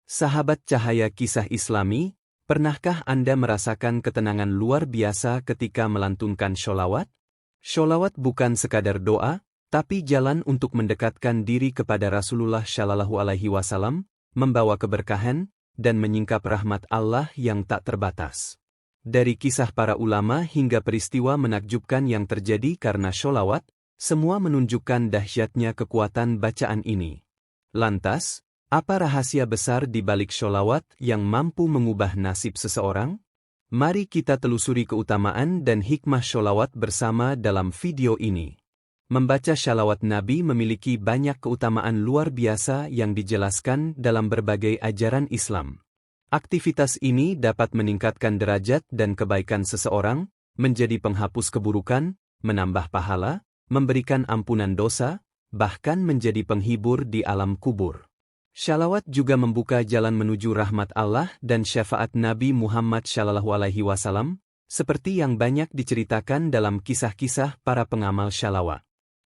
Sahabat cahaya kisah Islami, pernahkah Anda merasakan ketenangan luar biasa ketika melantunkan sholawat? Sholawat bukan sekadar doa, tapi jalan untuk mendekatkan diri kepada Rasulullah Shallallahu Alaihi Wasallam, membawa keberkahan, dan menyingkap rahmat Allah yang tak terbatas. Dari kisah para ulama hingga peristiwa menakjubkan yang terjadi karena sholawat, semua menunjukkan dahsyatnya kekuatan bacaan ini. Lantas, apa rahasia besar di balik sholawat yang mampu mengubah nasib seseorang? Mari kita telusuri keutamaan dan hikmah sholawat bersama dalam video ini. Membaca sholawat Nabi memiliki banyak keutamaan luar biasa yang dijelaskan dalam berbagai ajaran Islam. Aktivitas ini dapat meningkatkan derajat dan kebaikan seseorang, menjadi penghapus keburukan, menambah pahala, memberikan ampunan dosa, bahkan menjadi penghibur di alam kubur. Sholawat juga membuka jalan menuju rahmat Allah dan syafaat Nabi Muhammad Shallallahu Alaihi Wasallam, seperti yang banyak diceritakan dalam kisah-kisah para pengamal sholawat.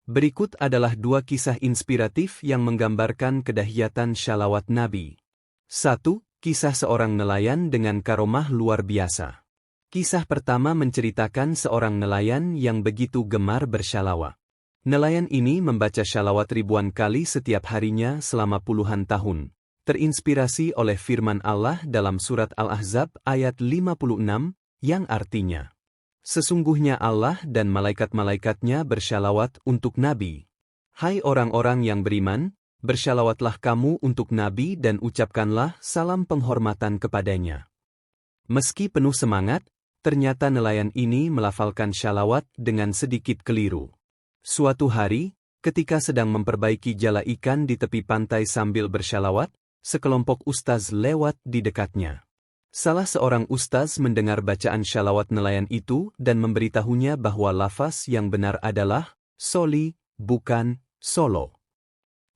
Berikut adalah dua kisah inspiratif yang menggambarkan kedahsyatan sholawat Nabi. 1. Kisah seorang nelayan dengan karomah luar biasa. Kisah pertama menceritakan seorang nelayan yang begitu gemar bersholawat. Nelayan ini membaca sholawat ribuan kali setiap harinya selama puluhan tahun, terinspirasi oleh firman Allah dalam surat Al-Ahzab ayat 56, yang artinya, "Sesungguhnya Allah dan malaikat-malaikatnya bersholawat untuk Nabi. Hai orang-orang yang beriman, bersholawatlah kamu untuk Nabi dan ucapkanlah salam penghormatan kepadanya." Meski penuh semangat, ternyata nelayan ini melafalkan sholawat dengan sedikit keliru. Suatu hari, ketika sedang memperbaiki jala ikan di tepi pantai sambil bersholawat, sekelompok ustaz lewat di dekatnya. Salah seorang ustaz mendengar bacaan sholawat nelayan itu dan memberitahunya bahwa lafaz yang benar adalah soli, bukan solo.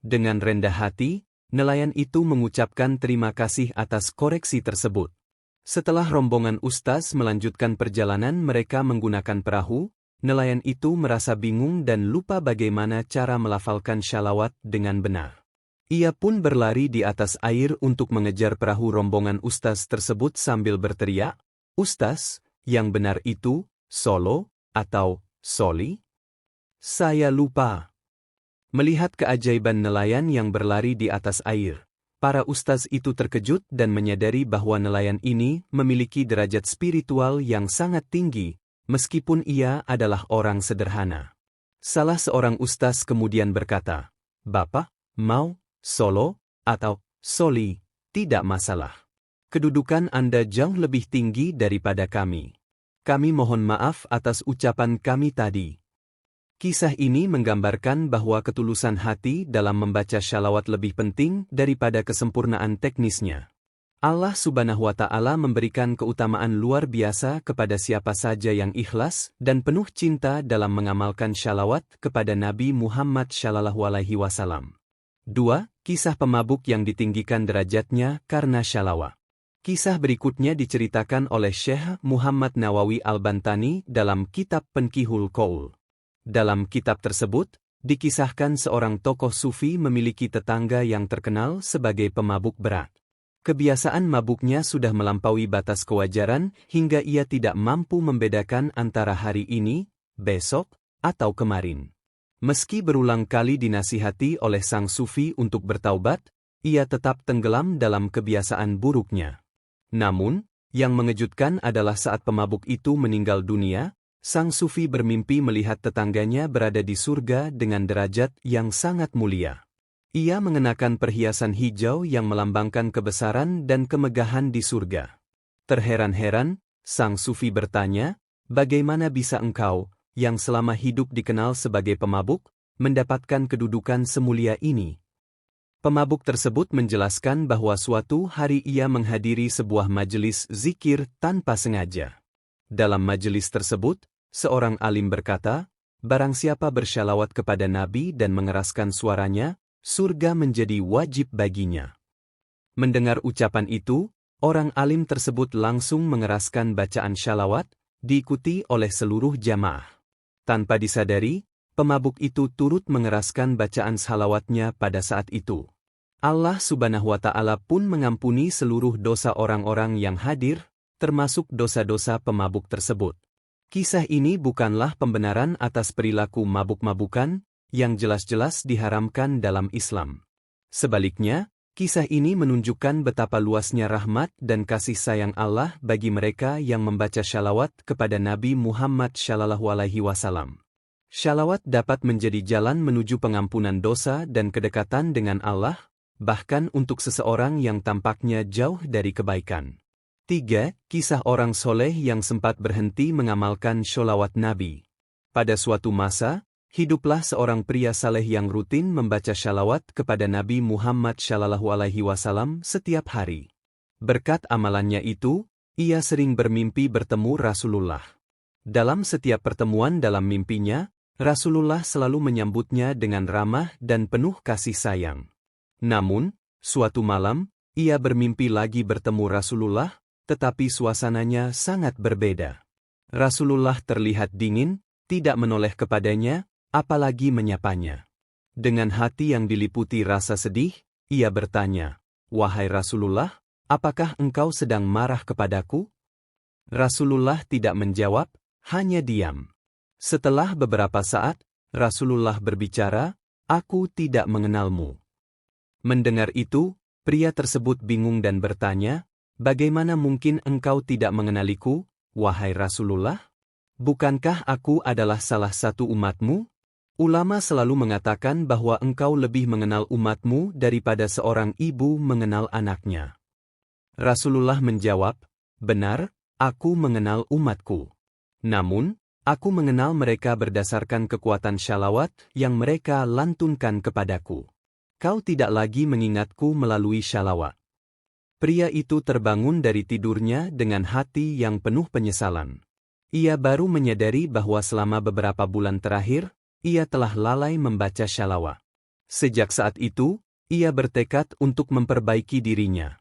Dengan rendah hati, nelayan itu mengucapkan terima kasih atas koreksi tersebut. Setelah rombongan ustaz melanjutkan perjalanan mereka menggunakan perahu, nelayan itu merasa bingung dan lupa bagaimana cara melafalkan sholawat dengan benar. Ia pun berlari di atas air untuk mengejar perahu rombongan ustaz tersebut sambil berteriak, "Ustaz, yang benar itu, solo, atau soli? Saya lupa." Melihat keajaiban nelayan yang berlari di atas air, para ustaz itu terkejut dan menyadari bahwa nelayan ini memiliki derajat spiritual yang sangat tinggi, meskipun ia adalah orang sederhana. Salah seorang ustaz kemudian berkata, "Bapak, mau solo atau soli, tidak masalah. Kedudukan Anda jauh lebih tinggi daripada kami. Kami mohon maaf atas ucapan kami tadi." Kisah ini menggambarkan bahwa ketulusan hati dalam membaca sholawat lebih penting daripada kesempurnaan teknisnya. Allah Subhanahu wa Ta'ala memberikan keutamaan luar biasa kepada siapa saja yang ikhlas dan penuh cinta dalam mengamalkan sholawat kepada Nabi Muhammad Shallallahu Alaihi Wasallam. 2. Kisah pemabuk yang ditinggikan derajatnya karena sholawat. Kisah berikutnya diceritakan oleh Syekh Muhammad Nawawi Al-Bantani dalam kitab Penkihul Qaul. Dalam kitab tersebut, dikisahkan seorang tokoh sufi memiliki tetangga yang terkenal sebagai pemabuk berat. Kebiasaan mabuknya sudah melampaui batas kewajaran hingga ia tidak mampu membedakan antara hari ini, besok, atau kemarin. Meski berulang kali dinasihati oleh sang sufi untuk bertaubat, ia tetap tenggelam dalam kebiasaan buruknya. Namun, yang mengejutkan adalah saat pemabuk itu meninggal dunia, sang sufi bermimpi melihat tetangganya berada di surga dengan derajat yang sangat mulia. Ia mengenakan perhiasan hijau yang melambangkan kebesaran dan kemegahan di surga. Terheran-heran, sang sufi bertanya, "Bagaimana bisa engkau, yang selama hidup dikenal sebagai pemabuk, mendapatkan kedudukan semulia ini?" Pemabuk tersebut menjelaskan bahwa suatu hari ia menghadiri sebuah majelis zikir tanpa sengaja. Dalam majelis tersebut, seorang alim berkata, "Barang siapa bersholawat kepada Nabi dan mengeraskan suaranya, surga menjadi wajib baginya." Mendengar ucapan itu, orang alim tersebut langsung mengeraskan bacaan sholawat, diikuti oleh seluruh jamaah. Tanpa disadari, pemabuk itu turut mengeraskan bacaan shalawatnya pada saat itu. Allah Subhanahu wa Ta'ala pun mengampuni seluruh dosa orang-orang yang hadir, termasuk dosa-dosa pemabuk tersebut. Kisah ini bukanlah pembenaran atas perilaku mabuk-mabukan, yang jelas-jelas diharamkan dalam Islam. Sebaliknya, kisah ini menunjukkan betapa luasnya rahmat dan kasih sayang Allah bagi mereka yang membaca shalawat kepada Nabi Muhammad SAW. Shalawat dapat menjadi jalan menuju pengampunan dosa dan kedekatan dengan Allah, bahkan untuk seseorang yang tampaknya jauh dari kebaikan. 3. Kisah orang soleh yang sempat berhenti mengamalkan sholawat Nabi. Pada suatu masa, hiduplah seorang pria saleh yang rutin membaca shalawat kepada Nabi Muhammad SAW setiap hari. Berkat amalannya itu, ia sering bermimpi bertemu Rasulullah. Dalam setiap pertemuan dalam mimpinya, Rasulullah selalu menyambutnya dengan ramah dan penuh kasih sayang. Namun, suatu malam, ia bermimpi lagi bertemu Rasulullah, tetapi suasananya sangat berbeda. Rasulullah terlihat dingin, tidak menoleh kepadanya, apalagi menyapanya. Dengan hati yang diliputi rasa sedih, ia bertanya, "Wahai Rasulullah, apakah engkau sedang marah kepadaku?" Rasulullah tidak menjawab, hanya diam. Setelah beberapa saat, Rasulullah berbicara, "Aku tidak mengenalmu." Mendengar itu, pria tersebut bingung dan bertanya, "Bagaimana mungkin engkau tidak mengenaliku, wahai Rasulullah? Bukankah aku adalah salah satu umatmu? Ulama selalu mengatakan bahwa engkau lebih mengenal umatmu daripada seorang ibu mengenal anaknya." Rasulullah menjawab, "Benar, aku mengenal umatku. Namun, aku mengenal mereka berdasarkan kekuatan shalawat yang mereka lantunkan kepadaku. Kau tidak lagi mengingatku melalui shalawat." Pria itu terbangun dari tidurnya dengan hati yang penuh penyesalan. Ia baru menyadari bahwa selama beberapa bulan terakhir, ia telah lalai membaca shalawat. Sejak saat itu, ia bertekad untuk memperbaiki dirinya.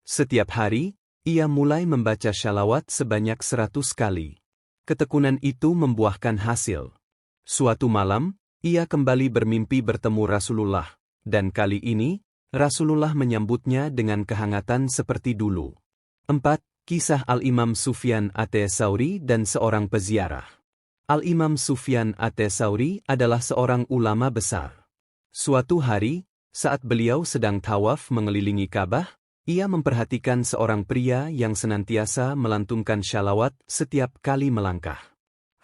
Setiap hari, ia mulai membaca shalawat sebanyak 100 kali. Ketekunan itu membuahkan hasil. Suatu malam, ia kembali bermimpi bertemu Rasulullah. Dan kali ini, Rasulullah menyambutnya dengan kehangatan seperti dulu. 4. Kisah Al-Imam Sufyan Ats-Tsauri dan seorang peziarah. Al-Imam Sufyan Ats-Tsauri adalah seorang ulama besar. Suatu hari, saat beliau sedang tawaf mengelilingi Ka'bah, ia memperhatikan seorang pria yang senantiasa melantunkan shalawat setiap kali melangkah.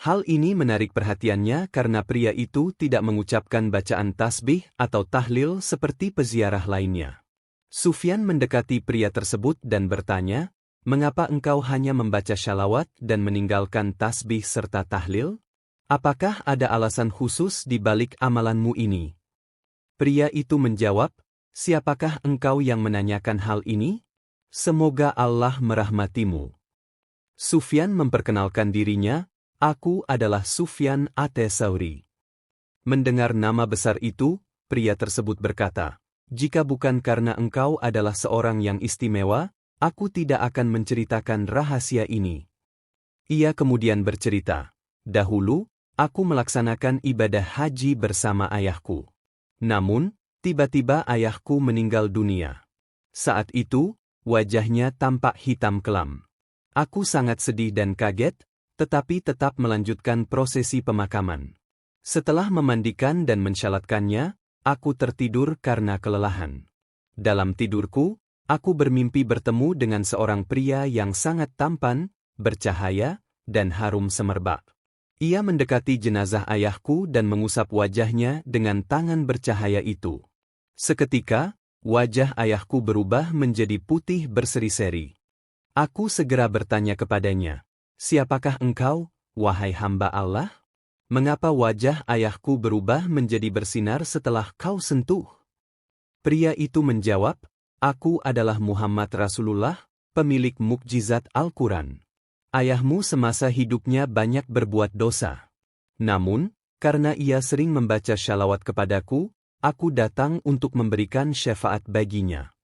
Hal ini menarik perhatiannya karena pria itu tidak mengucapkan bacaan tasbih atau tahlil seperti peziarah lainnya. Sufyan mendekati pria tersebut dan bertanya, "Mengapa engkau hanya membaca shalawat dan meninggalkan tasbih serta tahlil? Apakah ada alasan khusus di balik amalanmu ini?" Pria itu menjawab, "Siapakah engkau yang menanyakan hal ini? Semoga Allah merahmatimu." Sufyan memperkenalkan dirinya, "Aku adalah Sufyan Ats-Tsauri." Mendengar nama besar itu, pria tersebut berkata, "Jika bukan karena engkau adalah seorang yang istimewa, aku tidak akan menceritakan rahasia ini." Ia kemudian bercerita, "Dahulu, aku melaksanakan ibadah haji bersama ayahku. Namun, tiba-tiba ayahku meninggal dunia. Saat itu, wajahnya tampak hitam kelam. Aku sangat sedih dan kaget, tetapi tetap melanjutkan prosesi pemakaman. Setelah memandikan dan mensyalatkannya, aku tertidur karena kelelahan. Dalam tidurku, aku bermimpi bertemu dengan seorang pria yang sangat tampan, bercahaya, dan harum semerbak. Ia mendekati jenazah ayahku dan mengusap wajahnya dengan tangan bercahaya itu. Seketika, wajah ayahku berubah menjadi putih berseri-seri. Aku segera bertanya kepadanya, 'Siapakah engkau, wahai hamba Allah? Mengapa wajah ayahku berubah menjadi bersinar setelah kau sentuh?' Pria itu menjawab, 'Aku adalah Muhammad Rasulullah, pemilik mukjizat Al-Quran. Ayahmu semasa hidupnya banyak berbuat dosa. Namun, karena ia sering membaca shalawat kepadaku, aku datang untuk memberikan syafaat baginya.'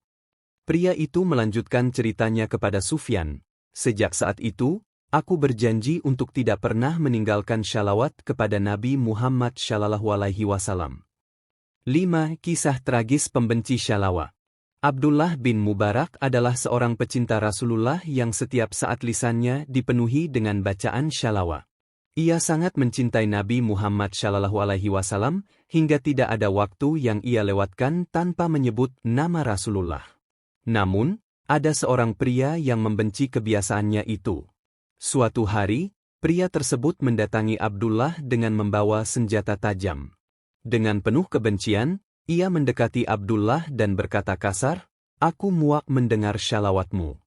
Pria itu melanjutkan ceritanya kepada Sufyan. Sejak saat itu, aku berjanji untuk tidak pernah meninggalkan shalawat kepada Nabi Muhammad SAW. 5. Kisah tragis pembenci shalawat. Abdullah bin Mubarak adalah seorang pecinta Rasulullah yang setiap saat lisannya dipenuhi dengan bacaan shalawat. Ia sangat mencintai Nabi Muhammad SAW hingga tidak ada waktu yang ia lewatkan tanpa menyebut nama Rasulullah. Namun, ada seorang pria yang membenci kebiasaannya itu. Suatu hari, pria tersebut mendatangi Abdullah dengan membawa senjata tajam. Dengan penuh kebencian, ia mendekati Abdullah dan berkata kasar, "Aku muak mendengar shalawatmu."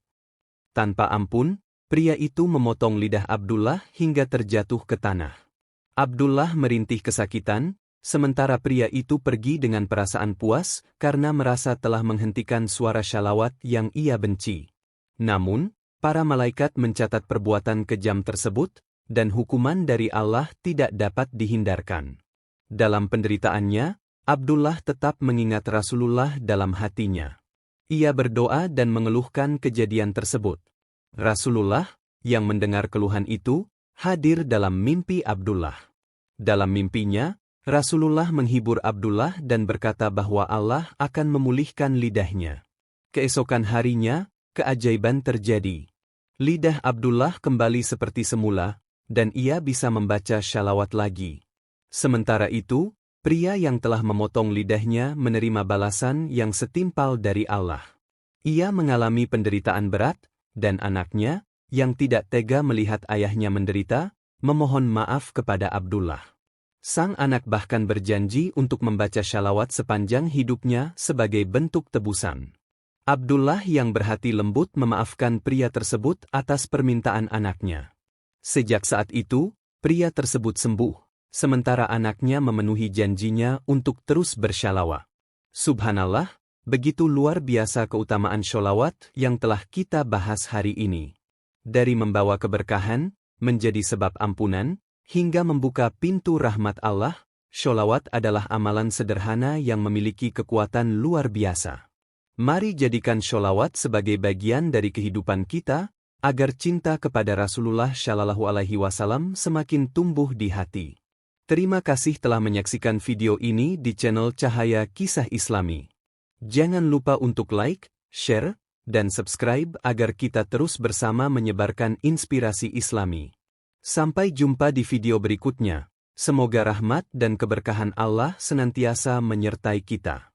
Tanpa ampun, pria itu memotong lidah Abdullah hingga terjatuh ke tanah. Abdullah merintih kesakitan, sementara pria itu pergi dengan perasaan puas karena merasa telah menghentikan suara shalawat yang ia benci. Namun, para malaikat mencatat perbuatan kejam tersebut, dan hukuman dari Allah tidak dapat dihindarkan. Dalam penderitaannya, Abdullah tetap mengingat Rasulullah dalam hatinya. Ia berdoa dan mengeluhkan kejadian tersebut. Rasulullah, yang mendengar keluhan itu, hadir dalam mimpi Abdullah. Dalam mimpinya, Rasulullah menghibur Abdullah dan berkata bahwa Allah akan memulihkan lidahnya. Keesokan harinya, keajaiban terjadi. Lidah Abdullah kembali seperti semula, dan ia bisa membaca shalawat lagi. Sementara itu, pria yang telah memotong lidahnya menerima balasan yang setimpal dari Allah. Ia mengalami penderitaan berat, dan anaknya, yang tidak tega melihat ayahnya menderita, memohon maaf kepada Abdullah. Sang anak bahkan berjanji untuk membaca shalawat sepanjang hidupnya sebagai bentuk tebusan. Abdullah yang berhati lembut memaafkan pria tersebut atas permintaan anaknya. Sejak saat itu, pria tersebut sembuh, sementara anaknya memenuhi janjinya untuk terus bershalawat. Subhanallah, begitu luar biasa keutamaan sholawat yang telah kita bahas hari ini. Dari membawa keberkahan, menjadi sebab ampunan, hingga membuka pintu rahmat Allah, sholawat adalah amalan sederhana yang memiliki kekuatan luar biasa. Mari jadikan sholawat sebagai bagian dari kehidupan kita, agar cinta kepada Rasulullah SAW semakin tumbuh di hati. Terima kasih telah menyaksikan video ini di channel Cahaya Kisah Islami. Jangan lupa untuk like, share, dan subscribe agar kita terus bersama menyebarkan inspirasi Islami. Sampai jumpa di video berikutnya. Semoga rahmat dan keberkahan Allah senantiasa menyertai kita.